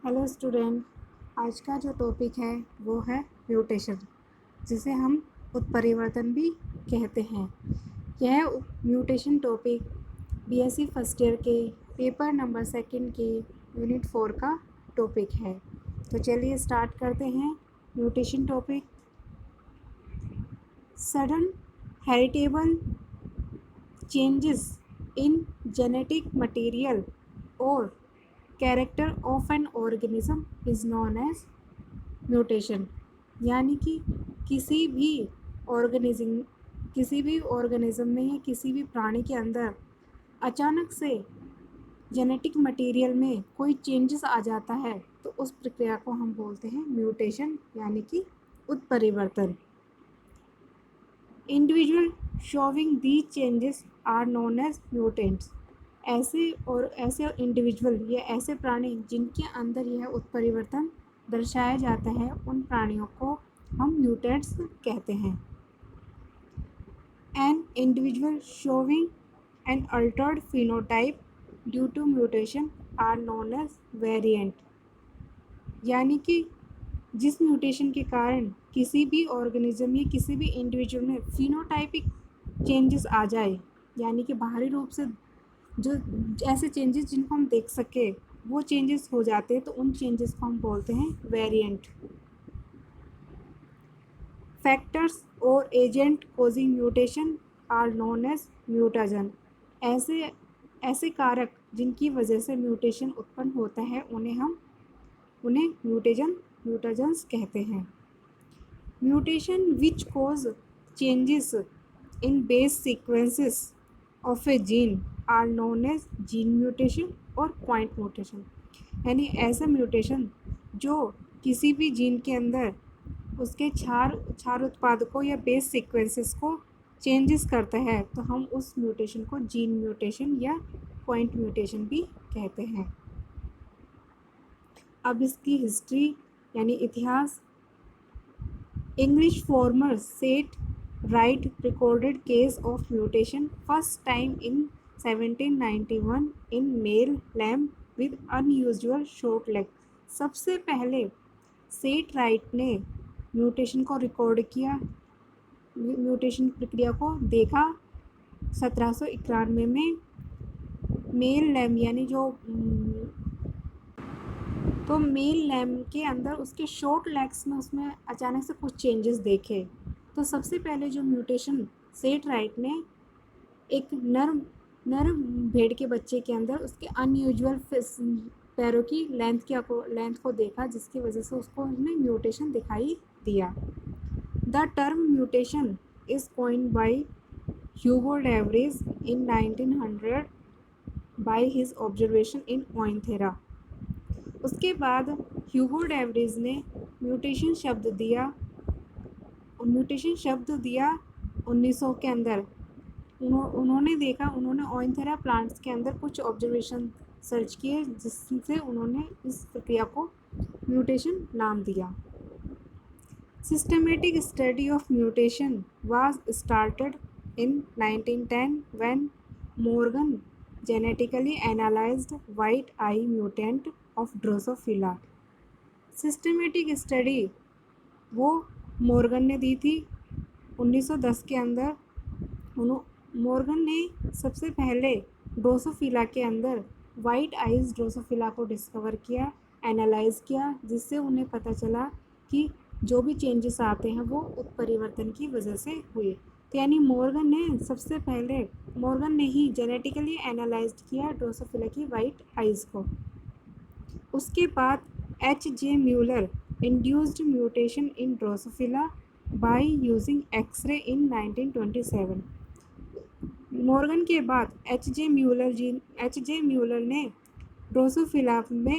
Hello student. आज का जो टॉपिक है वो है म्यूटेशन, जिसे हम उत्परिवर्तन भी कहते हैं। यह mutation topic BSc first year के पेपर नंबर 2 के यूनिट 4 का टॉपिक है। तो चलिए स्टार्ट करते हैं mutation topic. Sudden heritable changes in genetic material और character of an organism is known as mutation. यानी कि किसी भी ऑर्गेनिज्म में या किसी भी प्राणी के अंदर अचानक से जेनेटिक मटेरियल में कोई चेंजेस आ जाता है तो उस प्रक्रिया को हम बोलते हैं म्यूटेशन, यानी कि उत्परिवर्तन। Individual showing these changes are known as mutants. ऐसे इंडिविजुअल या ऐसे प्राणी जिनके अंदर यह उत्परिवर्तन दर्शाया जाता है, उन प्राणियों को हम म्यूटेंट्स कहते हैं। An individual showing an altered phenotype due to mutation are known as variant. यानी कि जिस म्यूटेशन के कारण किसी भी ऑर्गेनिज्म या किसी भी इंडिविजुअल में फिनोटाइपिक चेंजेस आ जाए, यानी कि बाहरी रूप से जो ऐसे चेंजेस जिनको हम देख सके वो चेंजेस हो जाते हैं, तो उन चेंजेस को हम बोलते हैं वेरिएंट। फैक्टर्स और agent causing mutation are known as mutagen. ऐसे कारक जिनकी वजह से म्यूटेशन उत्पन्न होता है उन्हें म्यूटाजन्स कहते हैं। Mutation which cause changes in base sequences of a gene are known as gene mutation और पॉइंट म्यूटेशन। यानी ऐसा म्यूटेशन जो किसी भी जीन के अंदर उसके क्षार उत्पादकों या बेस सीक्वेंसेस को चेंजेस करता है, तो हम उस म्यूटेशन को जीन म्यूटेशन या पॉइंट म्यूटेशन भी कहते हैं। अब इसकी हिस्ट्री यानी इतिहास। English farmer Seth Wright recorded case of mutation first time in 1791 in male lamb with unusual short leg. सबसे पहले सेट राइट ने म्यूटेशन को रिकॉर्ड किया, म्यूटेशन प्रक्रिया को देखा 1791 में। मेल लैम यानी तो मेल लैम के अंदर उसके शॉर्ट लेग्स में उसमें अचानक से कुछ चेंजेस देखे। तो सबसे पहले जो म्यूटेशन सेट राइट ने एक नर भेड़ के बच्चे के अंदर उसके अनयूजुअल पैरों की लेंथ को देखा, जिसकी वजह से उसको उसमें म्यूटेशन दिखाई दिया। The term mutation is coined by Hugo de Vries in 1900 by his observation in Oenothera. उसके बाद ह्यूगो डेवरीज ने म्यूटेशन शब्द दिया 1900 के अंदर। उन्होंने ओइनथेरा प्लांट्स के अंदर कुछ ऑब्जर्वेशन सर्च किए, जिससे उन्होंने इस प्रक्रिया को म्यूटेशन नाम दिया। Systematic study of mutation was started in 1910 when Morgan genetically analyzed white eye mutant of Drosophila. Systematic study वो मॉर्गन ने दी थी 1910 के अंदर। मॉर्गन ने सबसे पहले ड्रोसोफिला के अंदर वाइट आइज ड्रोसोफिला को डिस्कवर किया, एनालाइज किया, जिससे उन्हें पता चला कि जो भी चेंजेस आते हैं वो उत्परिवर्तन की वजह से हुए। तो यानी मॉर्गन ने ही जेनेटिकली एनालाइज किया ड्रोसोफिला की वाइट आइज को। उसके बाद H.J. Muller induced mutation in Drosophila by using X ray in 1927। Morgan के बाद H.J. म्यूलर ने ड्रोसोफिला में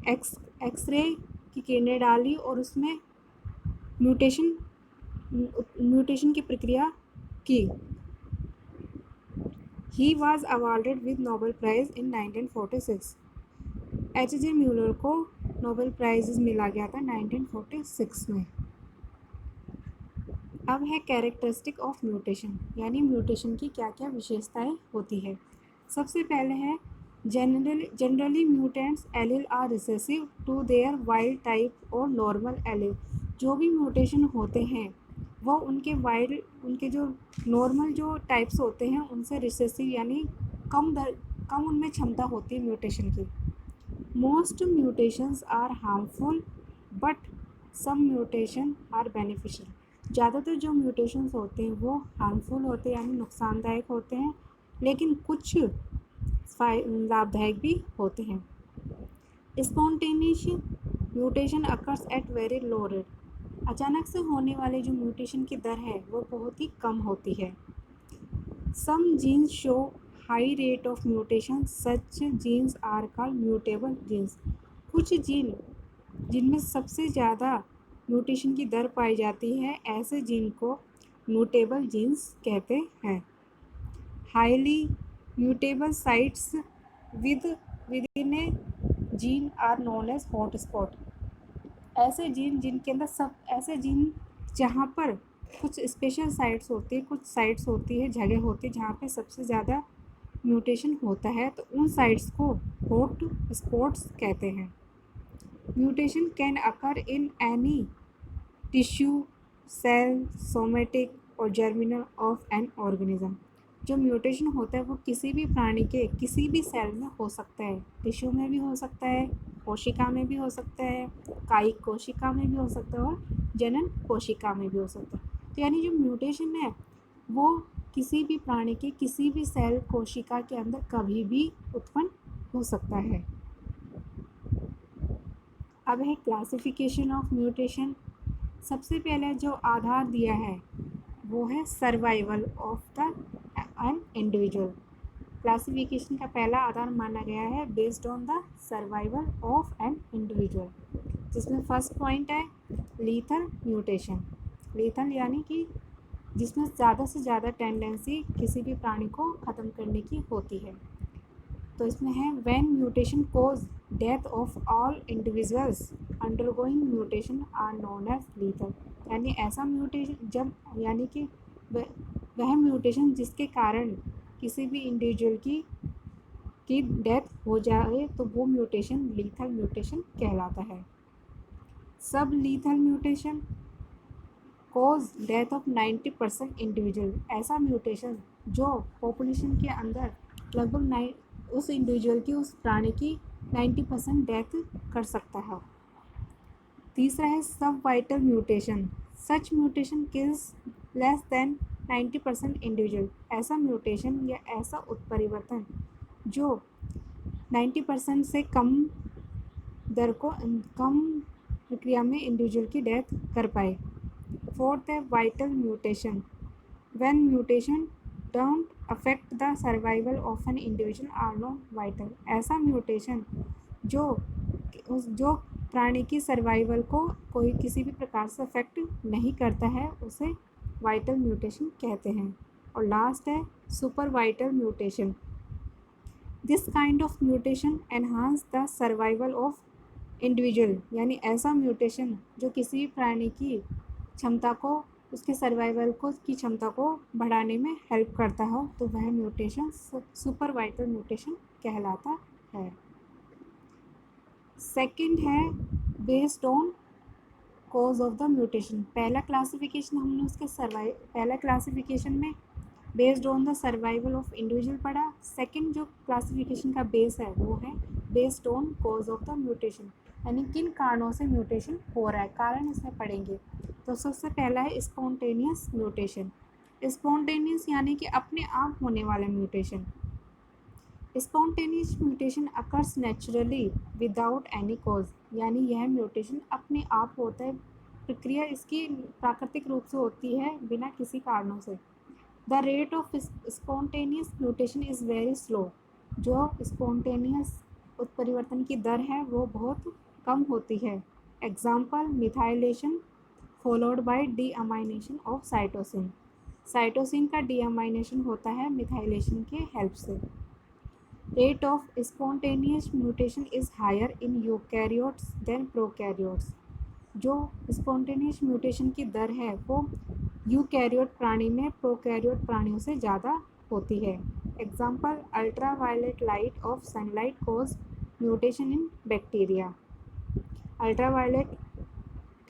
एक्सरे की किरणें डाली और उसमें म्यूटेशन की प्रक्रिया की। He was awarded with Nobel prize in 1946। H.J. Muller को नोबेल प्राइज मिला गया था 1946 में। अब है कैरेक्टरिस्टिक ऑफ म्यूटेशन, यानी म्यूटेशन की क्या क्या विशेषताएं होती है। सबसे पहले है generally mutants allele are recessive to their wild type और नॉर्मल एलील। जो भी म्यूटेशन होते हैं वो उनके जो नॉर्मल जो टाइप्स होते हैं उनसे रिसेसिव यानी कम उनमें क्षमता होती है म्यूटेशन की। Most mutations are harmful but some mutation are beneficial. ज़्यादातर जो म्यूटेशंस होते हैं वो हार्मफुल होते हैं यानी नुकसानदायक होते हैं, लेकिन कुछ लाभदायक भी होते हैं। Spontaneous mutation occurs at very low rate. अचानक से होने वाले जो म्यूटेशन की दर है वो बहुत ही कम होती है। Some genes show high rate of mutation, such genes are called mutable genes. कुछ जीन जिनमें सबसे ज़्यादा म्यूटेशन की दर पाई जाती है, ऐसे जीन को म्यूटेबल जीन्स कहते हैं। Highly mutable sites within a gene are known as hot spot. ऐसे जीन जहाँ पर कुछ स्पेशल साइट्स होती है, कुछ साइट्स होती है, जगह होती है जहाँ पे सबसे ज़्यादा म्यूटेशन होता है, तो उन साइट्स को हॉट स्पॉट्स कहते हैं। Mutation can occur in any tissue, cell, somatic और जर्मिनल ऑफ एन ऑर्गेनिज्म। जो म्यूटेशन होता है वो किसी भी प्राणी के किसी भी सेल में हो सकता है। टिश्यू में भी हो सकता है, कोशिका में भी हो सकता है, कायिक कोशिका में भी हो सकता है और जनन कोशिका में भी हो सकता है। तो यानी जो म्यूटेशन है वो किसी भी प्राणी के किसी भी सेल कोशिका के अंदर कभी भी उत्पन्न हो सकता है। अब है क्लासिफिकेशन ऑफ म्यूटेशन। सबसे पहले जो आधार दिया है वो है survival of the an individual. Classification का पहला आधार माना गया है based on the survival of an individual, जिसमें फर्स्ट पॉइंट है लीथल म्यूटेशन। लीथल यानी कि जिसमें ज़्यादा से ज़्यादा टेंडेंसी किसी भी प्राणी को ख़त्म करने की होती है। तो इसमें है when mutation cause death of all individuals undergoing mutation are known as lethal. यानी ऐसा म्यूटेशन जब यानी कि वह म्यूटेशन जिसके कारण किसी भी इंडिविजुअल की डेथ हो जाए तो वो म्यूटेशन लीथल म्यूटेशन कहलाता है। सब lethal mutation cause death of 90% individual. ऐसा म्यूटेशन जो पॉपुलेशन के अंदर लगभग उस इंडिविजुअल की उस प्राणी की 90% डेथ कर सकता है। तीसरा है subvital mutation. Such mutation kills less than 90% individual. ऐसा म्यूटेशन या ऐसा उत्परिवर्तन जो 90% से कम प्रक्रिया में इंडिविजुअल की डेथ कर पाए। फोर्थ है vital mutation. When mutation don't affect the survival of an individual are not vital. ऐसा म्यूटेशन जो प्राणी की सर्वाइवल को कोई किसी भी प्रकार से अफेक्ट नहीं करता है उसे वाइटल म्यूटेशन कहते हैं। और लास्ट है super vital mutation. This kind of mutation enhance the survival of individual. यानी ऐसा म्यूटेशन जो किसी भी प्राणी की क्षमता को उसके सर्वाइवल को की क्षमता को बढ़ाने में हेल्प करता हो तो वह म्यूटेशन सुपर वाइटल म्यूटेशन कहलाता है। सेकंड है based on cause of the mutation. पहला क्लासिफिकेशन हमने उसके पहला क्लासिफिकेशन में based on the survival of individual पढ़ा। सेकंड जो क्लासिफिकेशन का बेस है वो है based on cause of the mutation, यानी किन कारणों से म्यूटेशन हो रहा है, कारण इसमें पढ़ेंगे। तो सबसे पहला है स्पॉन्टेनियस म्यूटेशन। स्पॉन्टेनियस यानी कि अपने आप होने वाला mutation. Spontaneous mutation occurs naturally without any cause. यानी यह म्यूटेशन अपने आप होता है, प्रक्रिया इसकी प्राकृतिक रूप से होती है बिना किसी कारणों से। The rate of spontaneous mutation is very slow. जो स्पॉन्टेनियस उत्परिवर्तन की दर है वो बहुत कम होती है। Example methylation followed by deamination of cytosine. Cytosine का डीअमाइनेशन होता है मिथाइलेशन के हेल्प से। Rate of spontaneous mutation is higher in eukaryotes than prokaryotes. जो स्पॉन्टेनियस म्यूटेशन की दर है वो यूकैरियोट प्राणी में प्रोकैरियोट प्राणियों से ज़्यादा होती है। Example ultraviolet light of sunlight cause mutation in bacteria. Ultraviolet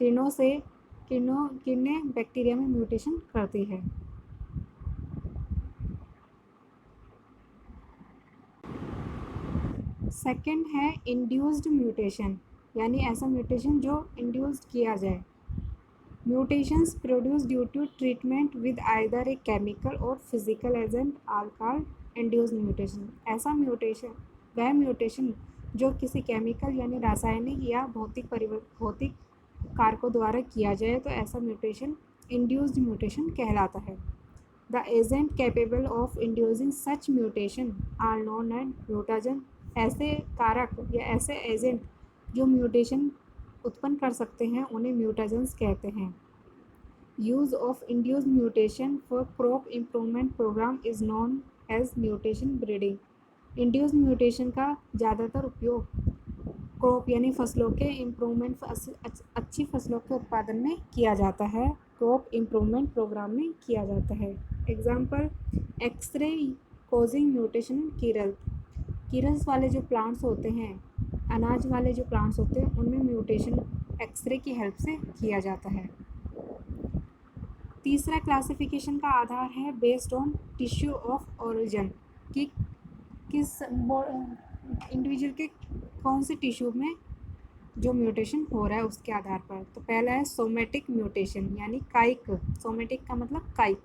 किरणें बैक्टीरिया में म्यूटेशन करती है। सेकंड है इंड्यूस्ड म्यूटेशन, यानी ऐसा म्यूटेशन जो इंड्यूस्ड किया जाए। Mutations produce due to treatment with either a chemical और physical agent are called induced mutation. ऐसा म्यूटेशन वह म्यूटेशन जो किसी केमिकल यानी रासायनिक या भौतिक कारकों द्वारा किया जाए तो ऐसा म्यूटेशन इंड्यूस्ड म्यूटेशन कहलाता है। The agent capable of inducing such mutation are known as mutagen. ऐसे कारक या ऐसे एजेंट जो म्यूटेशन उत्पन्न कर सकते हैं उन्हें म्यूटाजेंस कहते हैं। Use of induced mutation for crop improvement programme is known as mutation breeding. Induced mutation का ज़्यादातर उपयोग क्रॉप यानी फसलों के इम्प्रूवमेंट, अच्छी फसलों के उत्पादन में किया जाता है, क्रॉप इम्प्रूवमेंट प्रोग्राम में किया जाता है। एग्जाम्पल एक्सरे कोजिंग म्यूटेशन कीरल्स वाले जो प्लांट्स होते हैं, अनाज वाले जो प्लांट्स होते हैं, उनमें म्यूटेशन एक्सरे की हेल्प से किया जाता है। तीसरा क्लासिफिकेशन का आधार है based on tissue of origin, कि किस इंडिविजुअल के कौन से टिश्यू में जो म्यूटेशन हो रहा है उसके आधार पर। तो पहला है सोमेटिक म्यूटेशन, यानी कायिक। सोमेटिक का मतलब कायिक।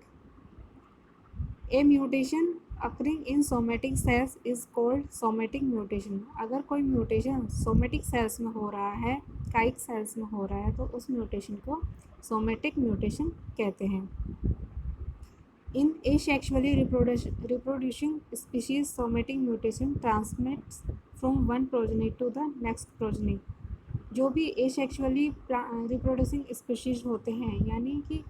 A mutation occurring in somatic cells is called somatic mutation. अगर कोई म्यूटेशन सोमेटिक सेल्स में हो रहा है, कायिक सेल्स में हो रहा है, तो उस म्यूटेशन को सोमेटिक म्यूटेशन कहते हैं। In asexually reproducing species somatic mutation transmits from one progeny to the next progeny. जो भी एसेक्सुअली रिप्रोड्यूसिंग स्पीशीज होते हैं, यानी कि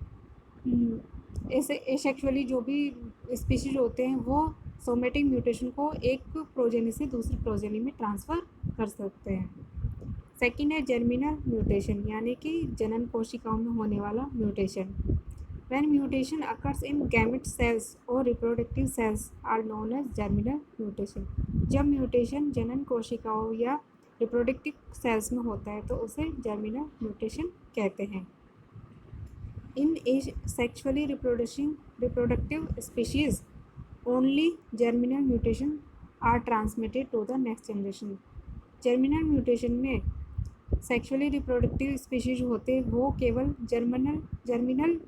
ऐसे एसेक्सुअली जो भी स्पीशीज होते हैं वो सोमेटिक म्यूटेशन को एक प्रोजेनी से दूसरी प्रोजेनी में ट्रांसफ़र कर सकते हैं। सेकेंड है जर्मिनल म्यूटेशन, यानी कि जनन कोशिकाओं में होने वाला mutation. When mutation occurs in gamete cells or reproductive cells are known as germinal mutation। जब म्यूटेशन जनन कोशिकाओं या रिप्रोडक्टिव सेल्स में होता है तो उसे जर्मिनल म्यूटेशन कहते हैं। In sexually reproductive species only germinal mutation are transmitted to the next generation. Germinal mutation में सेक्सुअली रिप्रोडक्टिव स्पीशीज होते हैं वो केवल जर्मिनल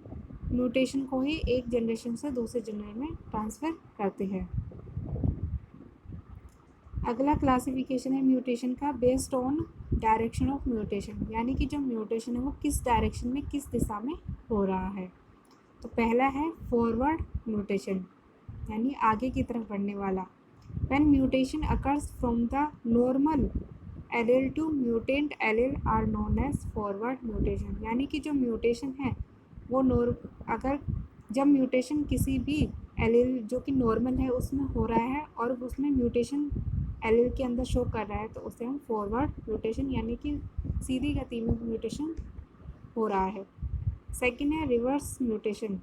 म्यूटेशन को ही एक जनरेशन से दूसरे जनरेशन में ट्रांसफ़र करते हैं। अगला क्लासिफिकेशन है म्यूटेशन का based on direction of mutation, यानी कि जो म्यूटेशन है वो किस डायरेक्शन में, किस दिशा में हो रहा है। तो पहला है फॉरवर्ड म्यूटेशन, यानी आगे की तरफ बढ़ने वाला। When mutation occurs from the normal allele to mutant allele are known as forward mutation. यानी कि जो म्यूटेशन है वो अगर जब म्यूटेशन किसी भी एलील जो कि नॉर्मल है उसमें हो रहा है और उसमें म्यूटेशन एलील के अंदर शो कर रहा है तो उसे हम फॉरवर्ड म्यूटेशन, यानी कि सीधी गति में म्यूटेशन हो रहा है। सेकेंड है reverse mutation.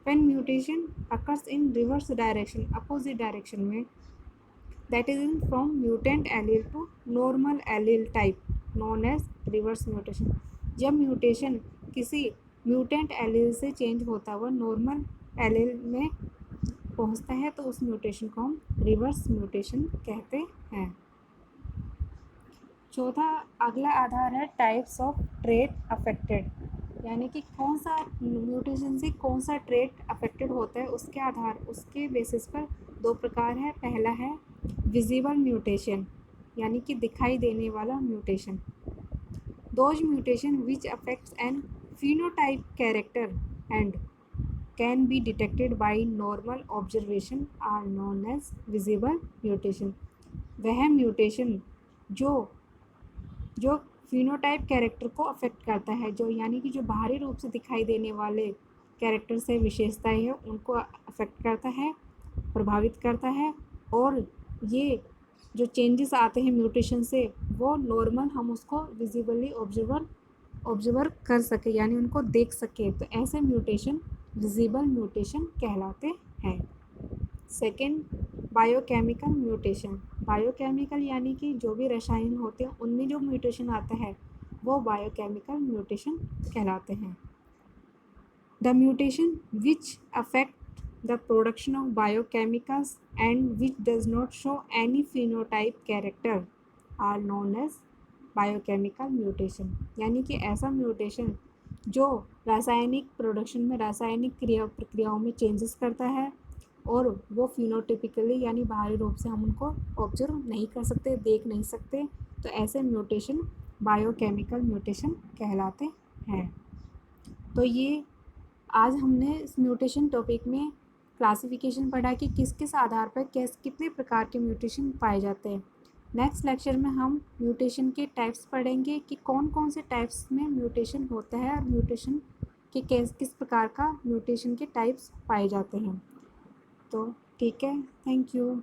When mutation occurs in reverse direction, opposite direction में, that is in from mutant allele to normal allele type, known as reverse mutation. जब म्यूटेशन किसी म्यूटेंट एलील से चेंज होता हुआ नॉर्मल एलील में पहुंचता है तो उस म्यूटेशन को हम रिवर्स म्यूटेशन कहते हैं। चौथा अगला आधार है टाइप्स ऑफ ट्रेट अफेक्टेड, यानी कि कौन सा म्यूटेशन से कौन सा ट्रेट अफेक्टेड होता है उसके बेसिस पर दो प्रकार है। पहला है विजिबल म्यूटेशन, यानी कि दिखाई देने वाला mutation. Those mutation which affects an phenotype character and can be detected by normal observation are known as visible mutation। वह म्यूटेशन जो phenotype कैरेक्टर को अफेक्ट करता है, जो यानी कि जो बाहरी रूप से दिखाई देने वाले कैरेक्टर से विशेषताएं हैं उनको अफेक्ट करता है, प्रभावित करता है, और ये जो चेंजेस आते हैं म्यूटेशन से वो नॉर्मल हम उसको विजिबली ऑब्जर्वर कर सके, यानी उनको देख सके, तो ऐसे म्यूटेशन विजिबल म्यूटेशन कहलाते हैं। Second, biochemical mutation. बायोकेमिकल यानी कि जो भी रसायन होते हैं उनमें जो म्यूटेशन आता है वो बायोकेमिकल म्यूटेशन कहलाते हैं। The mutation which affect the production of biochemicals and which does not show any phenotype character are known as biochemical mutation। यानी कि ऐसा म्यूटेशन जो रासायनिक प्रोडक्शन में रासायनिक प्रक्रियाओं में चेंजेस करता है और वो फिनोटिपिकली यानी बाहरी रूप से हम उनको ऑब्जर्व नहीं कर सकते, देख नहीं सकते, तो ऐसे म्यूटेशन बायोकेमिकल म्यूटेशन कहलाते हैं। तो ये आज हमने इस म्यूटेशन टॉपिक में क्लासिफिकेशन पढ़ा कि किस किस आधार पर कितने प्रकार के म्यूटेशन पाए जाते हैं। नेक्स्ट लेक्चर में हम म्यूटेशन के टाइप्स पढ़ेंगे कि कौन कौन से टाइप्स में म्यूटेशन होता है और म्यूटेशन के किस प्रकार का म्यूटेशन के टाइप्स पाए जाते हैं। तो ठीक है, थैंक यू।